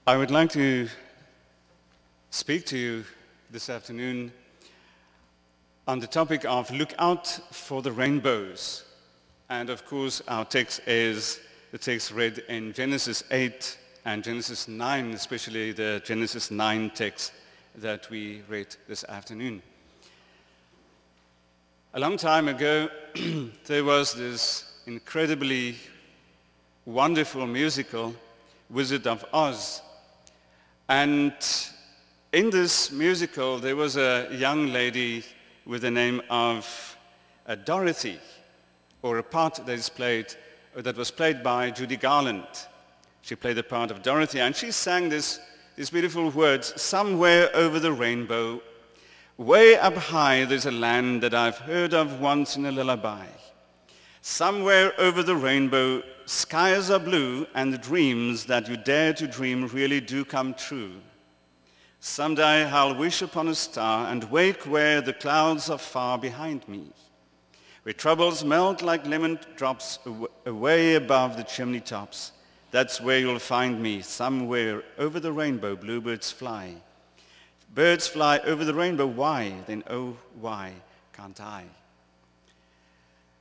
I would like to speak to you this afternoon on the topic of look out for the rainbows. And of course, our text is the text read in Genesis 8 and Genesis 9, especially the Genesis 9 text that we read this afternoon. A long time ago, there was this incredibly wonderful musical, Wizard of Oz. And in this musical, there was a young lady with the name of Dorothy, or a part that was played by Judy Garland. She played the part of Dorothy, and she sang these beautiful words, "Somewhere over the rainbow, way up high, there's a land that I've heard of once in a lullaby. Somewhere over the rainbow, skies are blue, and the dreams that you dare to dream really do come true. Someday I'll wish upon a star and wake where the clouds are far behind me, where troubles melt like lemon drops away above the chimney tops. That's where you'll find me, somewhere over the rainbow, bluebirds fly. Birds fly over the rainbow, why? Then oh, why can't I?"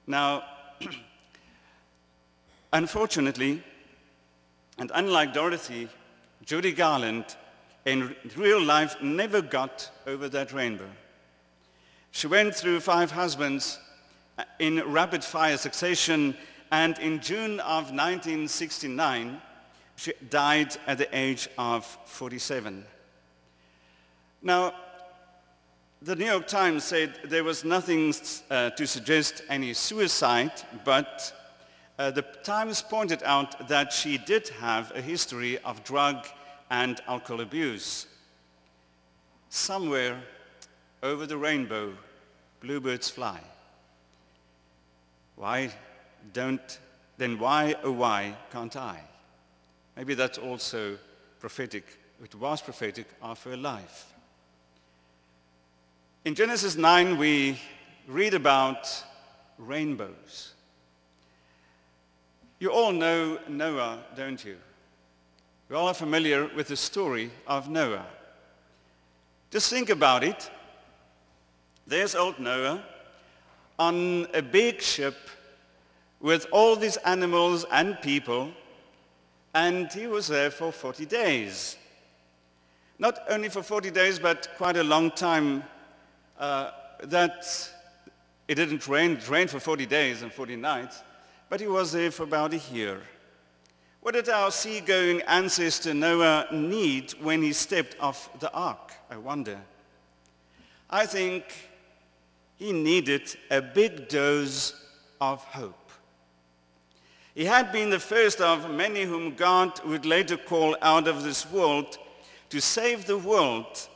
Now, unfortunately, and unlike Dorothy, Judy Garland in real life never got over that rainbow. She went through 5 husbands in rapid-fire succession, and in June of 1969, she died at the age of 47. Now, the New York Times said there was nothing to suggest any suicide, but the Times pointed out that she did have a history of drug and alcohol abuse. Somewhere over the rainbow, bluebirds fly. Then why, oh why, can't I? Maybe that's also prophetic. It was prophetic of her life. In Genesis 9, we read about rainbows. You all know Noah, don't you? We all are familiar with the story of Noah. Just think about it. There's old Noah on a big ship with all these animals and people, and he was there for 40 days. Not only for 40 days, but quite a long time. That it didn't rain. It rained for 40 days and 40 nights, but he was there for about a year. What did our seagoing ancestor Noah need when he stepped off the ark, I wonder? I think he needed a big dose of hope. He had been the first of many whom God would later call out of this world to save the world.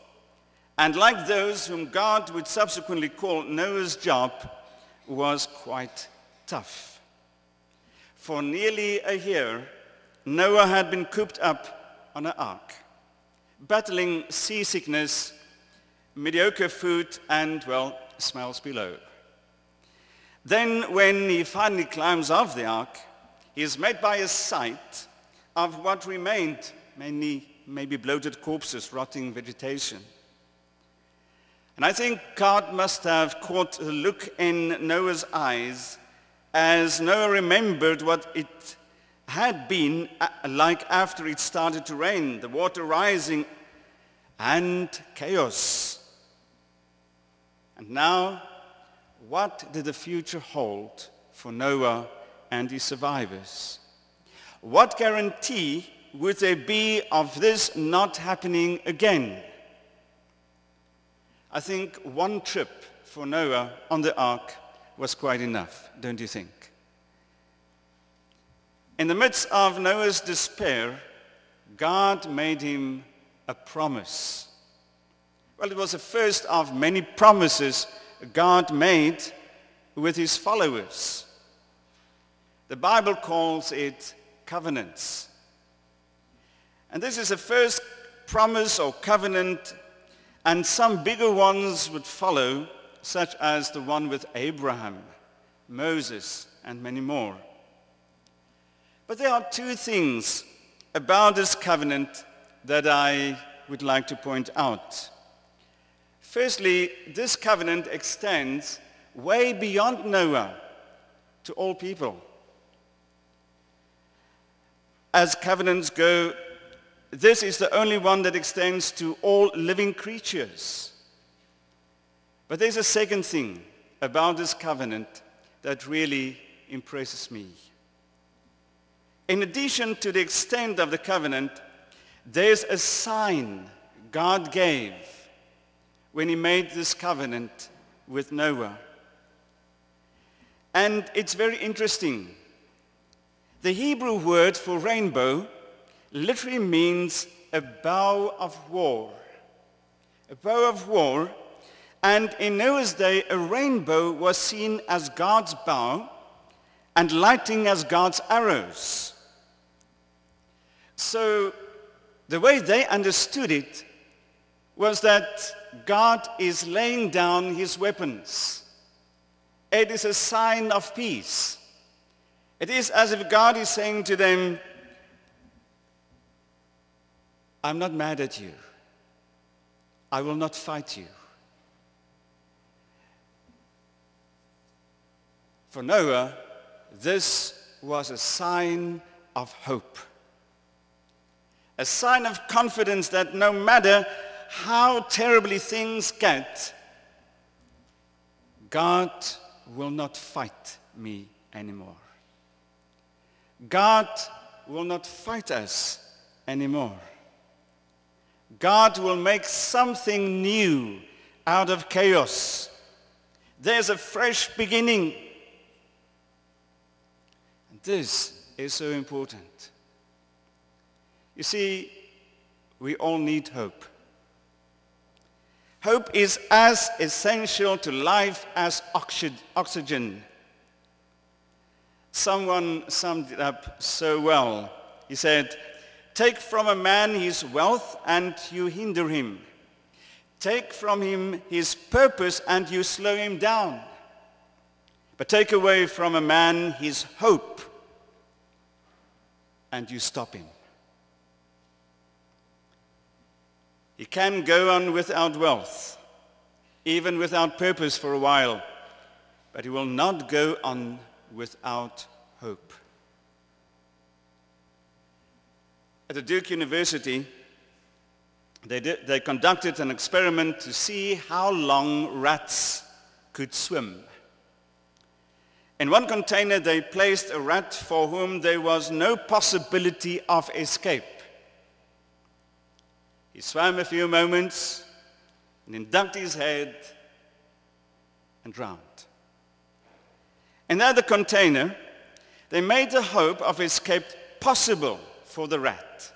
And like those whom God would subsequently call, Noah's job was quite tough. For nearly a year, Noah had been cooped up on an ark, battling seasickness, mediocre food, and, well, smells below. Then, when he finally climbs off the ark, he is met by a sight of what remained, maybe bloated corpses, rotting vegetation. And I think God must have caught a look in Noah's eyes as Noah remembered what it had been like after it started to rain, the water rising and chaos. And now, what did the future hold for Noah and his survivors? What guarantee would there be of this not happening again? I think one trip for Noah on the ark was quite enough, don't you think? In the midst of Noah's despair, God made him a promise. Well, it was the first of many promises God made with his followers. The Bible calls it covenants. And this is the first promise or covenant, and some bigger ones would follow, such as the one with Abraham, Moses, and many more. But there are 2 things about this covenant that I would like to point out. Firstly, this covenant extends way beyond Noah to all people. As covenants go, this is the only one that extends to all living creatures. But there's a second thing about this covenant that really impresses me. In addition to the extent of the covenant, there's a sign God gave when he made this covenant with Noah. And it's very interesting. The Hebrew word for rainbow literally means a bow of war. A bow of war. And in Noah's day, a rainbow was seen as God's bow and lightning as God's arrows. So the way they understood it was that God is laying down his weapons. It is a sign of peace. It is as if God is saying to them, I'm not mad at you. I will not fight you. For Noah, this was a sign of hope. A sign of confidence that no matter how terribly things get, God will not fight me anymore. God will not fight us anymore. God will make something new out of chaos. There's a fresh beginning. And this is so important. You see, we all need hope. Hope is as essential to life as oxygen. Someone summed it up so well. He said, take from a man his wealth and you hinder him. Take from him his purpose and you slow him down. But take away from a man his hope and you stop him. He can go on without wealth, even without purpose for a while, but he will not go on without hope. At the Duke University, they conducted an experiment to see how long rats could swim. In one container, they placed a rat for whom there was no possibility of escape. He swam a few moments and then ducked his head and drowned. In the other container, they made the hope of escape possible for the rat.